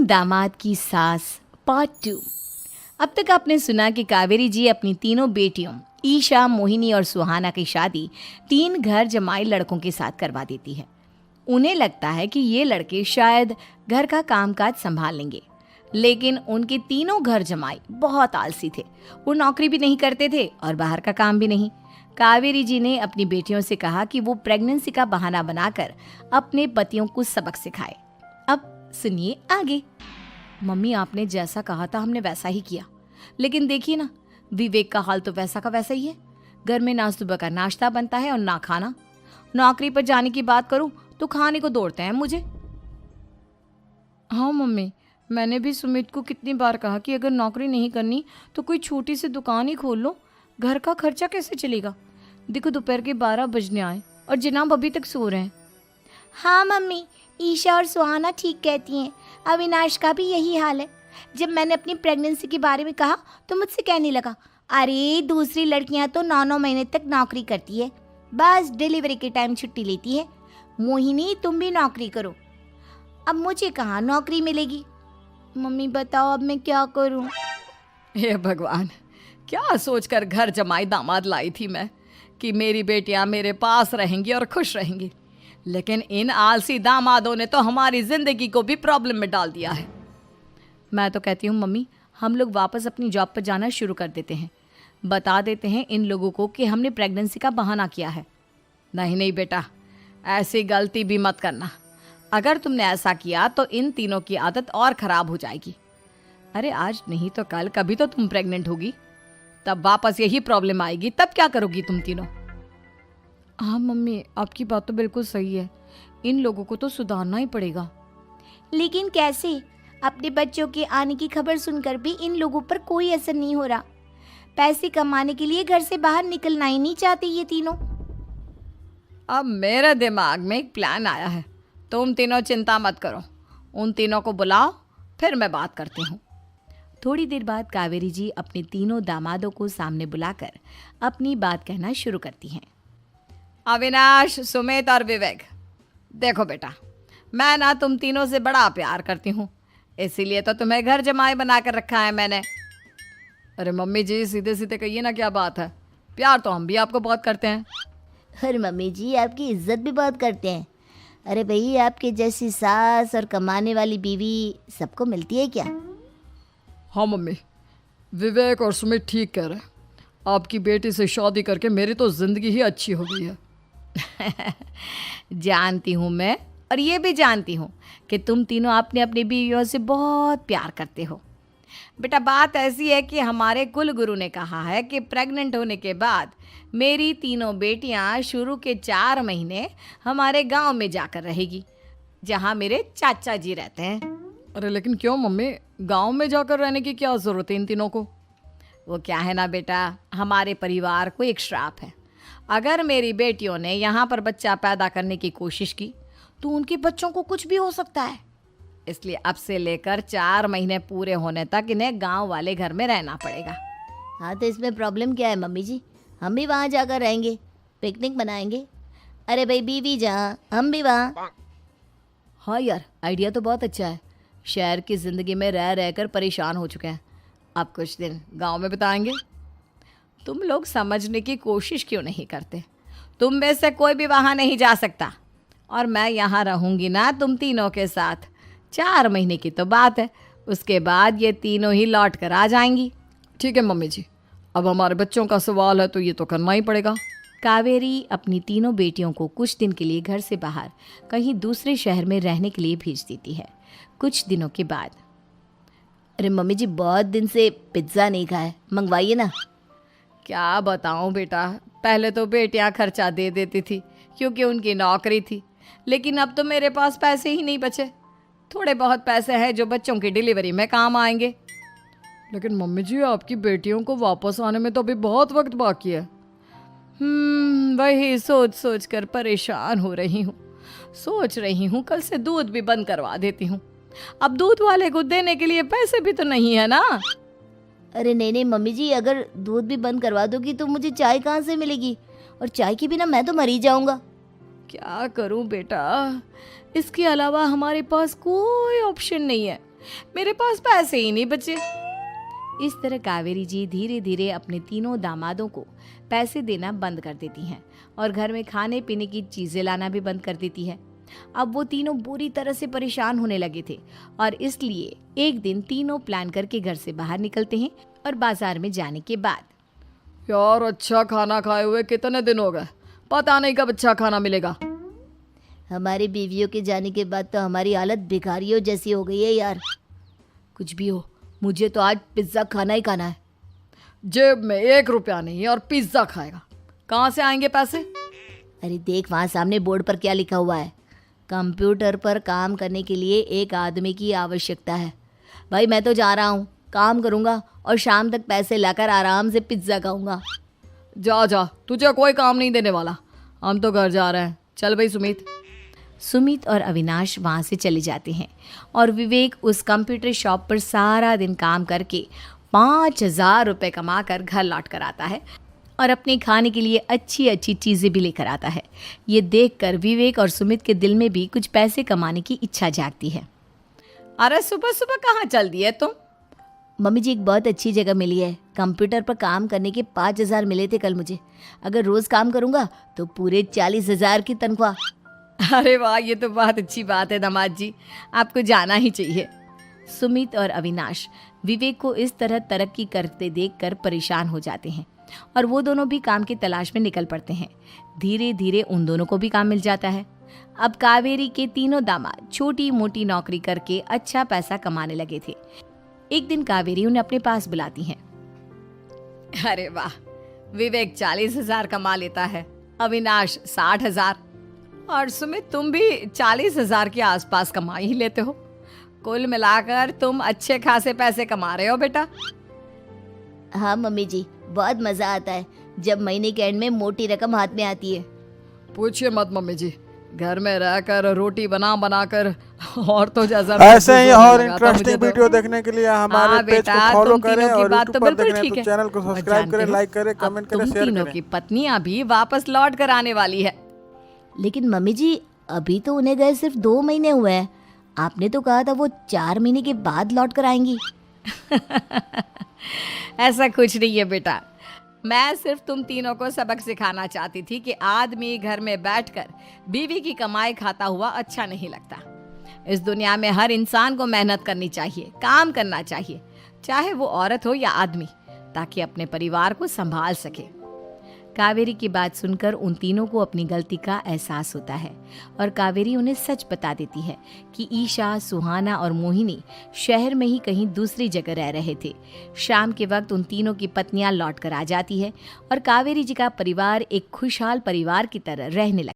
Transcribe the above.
दामाद की सास पार्ट 2। अब तक आपने सुना कि कावेरी जी अपनी तीनों बेटियों ईशा, मोहिनी और सुहाना की शादी 3 घर जमाई लड़कों के साथ करवा देती है। उन्हें लगता है कि ये लड़के शायद घर का कामकाज संभाल लेंगे, लेकिन उनके तीनों घर जमाई बहुत आलसी थे। वो नौकरी भी नहीं करते थे और बाहर का काम भी नहीं। कावेरी जी ने अपनी बेटियों से कहा कि वो प्रेगनेंसी का बहाना बनाकर अपने पतियों को सबक सिखाए। अब सुनिए आगे। मम्मी, आपने जैसा कहा था हमने वैसा ही किया, लेकिन देखिए ना, विवेक का हाल तो वैसा का वैसा ही है। घर में ना सुबह का नाश्ता बनता है और ना खाना। नौकरी पर जाने की बात करूं तो खाने को दौड़ते हैं मुझे। हाँ मम्मी, मैंने भी सुमित को कितनी बार कहा कि अगर नौकरी नहीं करनी तो कोई छोटी सी दुकान ही खोल लो। घर का खर्चा कैसे चलेगा? देखो दोपहर के 12 बजने आए और जनाब अभी तक सो रहे हैं। हाँ मम्मी, ईशा और सुहाना ठीक कहती हैं। अविनाश का भी यही हाल है। जब मैंने अपनी प्रेगनेंसी के बारे में कहा तो मुझसे कहने लगा, अरे दूसरी लड़कियां तो 9-9 महीने तक नौकरी करती है, बस डिलीवरी के टाइम छुट्टी लेती है। मोहिनी, तुम भी नौकरी करो। अब मुझे कहाँ नौकरी मिलेगी? मम्मी बताओ अब मैं क्या करूँ? हे भगवान, क्या सोचकर घर जमाई दामाद लाई थी मैं कि मेरी बेटियां मेरे पास रहेंगी और खुश रहेंगी, लेकिन इन आलसी दामादों ने तो हमारी जिंदगी को भी प्रॉब्लम में डाल दिया है। मैं तो कहती हूँ मम्मी, हम लोग वापस अपनी जॉब पर जाना शुरू कर देते हैं। बता देते हैं इन लोगों को कि हमने प्रेगनेंसी का बहाना किया है। नहीं नहीं बेटा, ऐसी गलती भी मत करना। अगर तुमने ऐसा किया तो इन तीनों की आदत और ख़राब हो जाएगी। अरे आज नहीं तो कल कभी तो तुम प्रेग्नेंट होगी, तब वापस यही प्रॉब्लम आएगी। तब क्या करोगी तुम तीनों? हाँ मम्मी, आपकी बात तो बिल्कुल सही है। इन लोगों को तो सुधारना ही पड़ेगा। लेकिन कैसे? अपने बच्चों के आने की खबर सुनकर भी इन लोगों पर कोई असर नहीं हो रहा। पैसे कमाने के लिए घर से बाहर निकलना ही नहीं चाहते ये तीनों। अब मेरे दिमाग में एक प्लान आया है। तुम तीनों चिंता मत करो, उन तीनों को बुलाओ, फिर मैं बात करती हूँ। थोड़ी देर बाद कावेरी जी अपने तीनों दामादों को सामने बुलाकर अपनी बात कहना शुरू करती हैं। अविनाश, सुमित और विवेक, देखो बेटा, मैं ना तुम तीनों से बड़ा प्यार करती हूँ, इसीलिए तो तुम्हें घर जमाई बना कर रखा है मैंने। अरे मम्मी जी, सीधे सीधे कहिए ना, क्या बात है? प्यार तो हम भी आपको बहुत करते हैं। अरे मम्मी जी, आपकी इज्जत भी बहुत करते हैं। अरे भाई, आपके जैसी सास और कमाने वाली बीवी सबको मिलती है क्या? हाँ मम्मी, विवेक और सुमित ठीक कह रहे हैं। आपकी बेटी से शादी करके मेरी तो ज़िंदगी ही अच्छी हो गई है। जानती हूँ मैं, और ये भी जानती हूँ कि तुम तीनों अपने अपनी बीवियों से बहुत प्यार करते हो। बेटा, बात ऐसी है कि हमारे कुल गुरु ने कहा है कि प्रेग्नेंट होने के बाद मेरी तीनों बेटियां शुरू के 4 महीने हमारे गांव में जाकर रहेगी, जहां मेरे चाचा जी रहते हैं। अरे लेकिन क्यों मम्मी, गांव में जाकर रहने की क्या ज़रूरत है इन तीनों को? वो क्या है ना बेटा, हमारे परिवार को एक श्राप है। अगर मेरी बेटियों ने यहाँ पर बच्चा पैदा करने की कोशिश की तो उनके बच्चों को कुछ भी हो सकता है। इसलिए अब से लेकर 4 महीने पूरे होने तक इन्हें गांव वाले घर में रहना पड़ेगा। हाँ तो इसमें प्रॉब्लम क्या है मम्मी जी? हम भी वहाँ जाकर रहेंगे, पिकनिक मनाएंगे। अरे भाई, बीवी जहाँ हम भी वहाँ। हाँ यार, आइडिया तो बहुत अच्छा है। शहर की ज़िंदगी में रह रहकर परेशान हो चुके हैं, अब कुछ दिन गांव में बिताएंगे। तुम लोग समझने की कोशिश क्यों नहीं करते? तुम में से कोई भी वहाँ नहीं जा सकता, और मैं यहाँ रहूँगी ना तुम तीनों के साथ। 4 महीने की तो बात है, उसके बाद ये तीनों ही लौट कर आ जाएंगी। ठीक है मम्मी जी, अब हमारे बच्चों का सवाल है तो ये तो करना ही पड़ेगा। कावेरी अपनी तीनों बेटियों को कुछ दिन के लिए घर से बाहर कहीं दूसरे शहर में रहने के लिए भेज देती है। कुछ दिनों के बाद, अरे मम्मी जी, बहुत दिन से पिज्ज़ा नहीं खाया, मंगवाइए ना। क्या बताऊं बेटा, पहले तो बेटियां खर्चा दे देती थी क्योंकि उनकी नौकरी थी, लेकिन अब तो मेरे पास पैसे ही नहीं बचे। थोड़े बहुत पैसे हैं जो बच्चों की डिलीवरी में काम आएंगे। लेकिन मम्मी जी, आपकी बेटियों को वापस आने में तो अभी बहुत वक्त बाकी है। वही सोच सोच कर परेशान हो रही हूँ। सोच रही हूँ कल से दूध भी बंद करवा देती हूँ। अब दूध वाले को देने के लिए पैसे भी तो नहीं है ना। अरे नहीं नहीं मम्मी जी, अगर दूध भी बंद करवा दोगी तो मुझे चाय कहाँ से मिलेगी? और चाय के बिना मैं तो मर ही जाऊंगा। क्या करूं बेटा, इसके अलावा हमारे पास कोई ऑप्शन नहीं है। मेरे पास पैसे ही नहीं बचे। इस तरह कावेरी जी धीरे धीरे अपने तीनों दामादों को पैसे देना बंद कर देती हैं और घर में खाने पीने की चीजें लाना भी बंद कर देती है। अब वो तीनों बुरी तरह से परेशान होने लगे थे और इसलिए एक दिन तीनों प्लान करके घर से बाहर निकलते हैं और बाजार में जाने के बाद यार अच्छा खाना खाए हुए कितने दिन हो गए, पता नहीं कब अच्छा खाना मिलेगा। हमारी बीवियों के जाने के बाद तो हमारी हालत भिखारियों जैसी हो गई है यार। कुछ भी हो, मुझे तो आज पिज्ज़ा खाना ही खाना है। जेब में 1 रुपया नहीं और पिज्जा खाएगा, कहाँ से आएंगे पैसे? अरे देख वहाँ सामने बोर्ड पर क्या लिखा हुआ है, कंप्यूटर पर काम करने के लिए एक आदमी की आवश्यकता है। भाई मैं तो जा रहा हूँ, काम करूँगा और शाम तक पैसे लाकर आराम से पिज्ज़ा खाऊंगा। जा जा, तुझे कोई काम नहीं देने वाला, हम तो घर जा रहे हैं। चल भाई सुमित। सुमित और अविनाश वहाँ से चले जाते हैं और विवेक उस कंप्यूटर शॉप पर सारा दिन काम करके 5,000 रुपये कमा कर घर लौट कर आता है और अपने खाने के लिए अच्छी अच्छी चीज़ें भी लेकर आता है। ये देखकर विवेक और सुमित के दिल में भी कुछ पैसे कमाने की इच्छा जागती है। अरे सुबह सुबह कहाँ चल दिए तुम? मम्मी जी एक बहुत अच्छी जगह मिली है, कंप्यूटर पर काम करने के 5,000 मिले थे कल मुझे। अगर रोज़ काम करूँगा तो पूरे 40,000 की तनख्वाह। अरे वाह, ये तो बहुत अच्छी बात है दामाद जी, आपको जाना ही चाहिए। सुमित और अविनाश विवेक को इस तरह तरक्की करते देखकर परेशान हो जाते हैं और वो दोनों भी काम की तलाश में निकल पड़ते हैं। धीरे धीरे उन दोनों को भी काम मिल जाता है। अब कावेरी के तीनों दामाद छोटी मोटी नौकरी करके अच्छा पैसा कमाने लगे थे। एक दिन कावेरी उन्हें अपने पास बुलाती है। अरे वाह, विवेक 40,000 कमा लेता है, अविनाश 60,000 और सुमित तुम भी 40,000 के आसपास कमा ही लेते हो। कुल मिलाकर तुम अच्छे खासे पैसे कमा रहे हो बेटा। हाँ मम्मी जी, बहुत मज़ा आता है जब महीने के एंड में मोटी रकम हाथ में आती है। पूछिए मत मम्मी जी, घर में रहकर रोटी बना बना कर और तो जैसा ऐसे ही और मुझे इंटरेस्टिंग तो। वीडियो देखने के लिए हमारे हाँ पेज बेटा, को फॉलो तुम करें तीनों की और बात तो यूट्यूब पर बिल्कुल देखना है ठीक तो है। चैनल को और सब्सक्राइब जानते करें, हो, लाइक करें, अब कमेंट करें, तुम शेयर तीनों करें। की पत्नियां भी वापस लौट कर आने वाली है। लेकिन मम्मी जी अभी तो उन्हें गए सिर्फ 2 महीने हुए हैं, आपने तो कहा था वो 4 महीने के बाद लौट कर आएंगी। ऐसा कुछ नहीं है बेटा, मैं सिर्फ तुम तीनों को सबक सिखाना चाहती थी कि आदमी घर में बैठकर बीवी की कमाई खाता हुआ अच्छा नहीं लगता। इस दुनिया में हर इंसान को मेहनत करनी चाहिए, काम करना चाहिए, चाहे वो औरत हो या आदमी, ताकि अपने परिवार को संभाल सके। कावेरी की बात सुनकर उन तीनों को अपनी गलती का एहसास होता है और कावेरी उन्हें सच बता देती है कि ईशा, सुहाना और मोहिनी शहर में ही कहीं दूसरी जगह रह रहे थे। शाम के वक्त उन तीनों की पत्नियां लौट कर आ जाती है और कावेरी जी का परिवार एक खुशहाल परिवार की तरह रहने लगता है।